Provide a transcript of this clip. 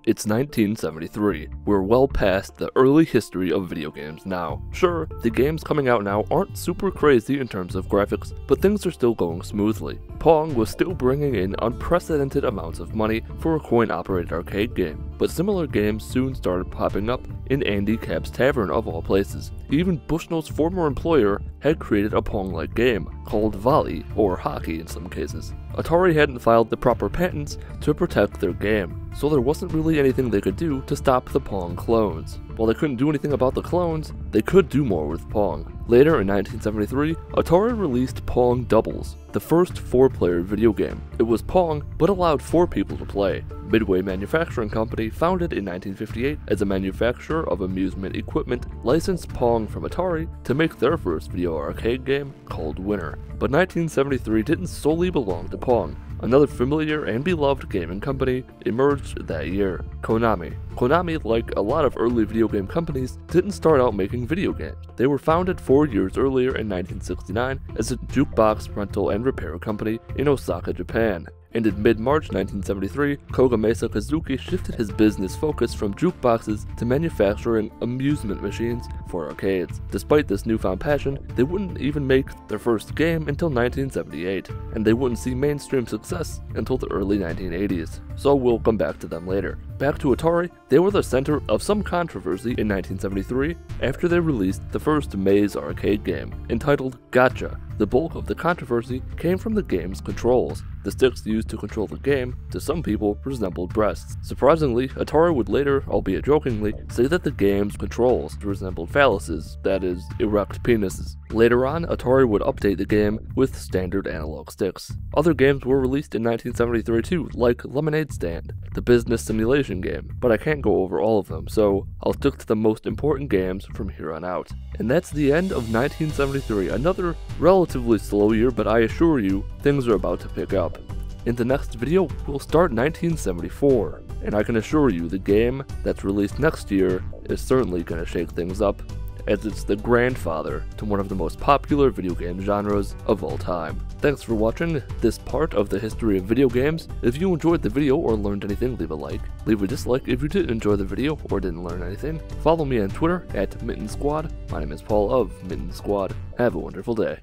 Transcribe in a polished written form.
It's 1973. We're well past the early history of video games now. Sure, the games coming out now aren't super crazy in terms of graphics, but things are still going smoothly. Pong was still bringing in unprecedented amounts of money for a coin-operated arcade game, but similar games soon started popping up in Andy Capp's Tavern of all places. Even Bushnell's former employer had created a Pong-like game, called Volly, or hockey in some cases. Atari hadn't filed the proper patents to protect their game, so there wasn't really anything they could do to stop the Pong clones. While they couldn't do anything about the clones, they could do more with Pong. Later in 1973, Atari released Pong Doubles, the first 4-player video game. It was Pong, but allowed 4 people to play. Midway Manufacturing Company, founded in 1958 as a manufacturer of amusement equipment, licensed Pong from Atari to make their first video arcade game called Winner. But 1973 didn't solely belong to Pong. Another familiar and beloved gaming company emerged that year, Konami. Konami, like a lot of early video game companies, didn't start out making video games. They were founded 4 years earlier in 1969 as a jukebox rental and repair company in Osaka, Japan. And in mid-March 1973, Kogamasa Kazuki shifted his business focus from jukeboxes to manufacturing amusement machines for arcades. Despite this newfound passion, they wouldn't even make their first game until 1978, and they wouldn't see mainstream success until the early 1980s. So we'll come back to them later. Back to Atari, they were the center of some controversy in 1973 after they released the first Maze arcade game, entitled Gotcha. The bulk of the controversy came from the game's controls. The sticks used to control the game, to some people, resembled breasts. Surprisingly, Atari would later, albeit jokingly, say that the game's controls resembled phalluses, that is, erect penises. Later on, Atari would update the game with standard analog sticks. Other games were released in 1973 too, like Lemonade Stand, the business simulation game, but I can't go over all of them, so I'll stick to the most important games from here on out. And that's the end of 1973, another relatively slow year, but I assure you, things are about to pick up. In the next video, we'll start 1974, and I can assure you the game that's released next year is certainly going to shake things up, as it's the grandfather to one of the most popular video game genres of all time. Thanks for watching this part of the history of video games. If you enjoyed the video or learned anything, leave a like. Leave a dislike if you didn't enjoy the video or didn't learn anything. Follow me on Twitter at Mitten Squad. My name is Paul of Mitten Squad. Have a wonderful day.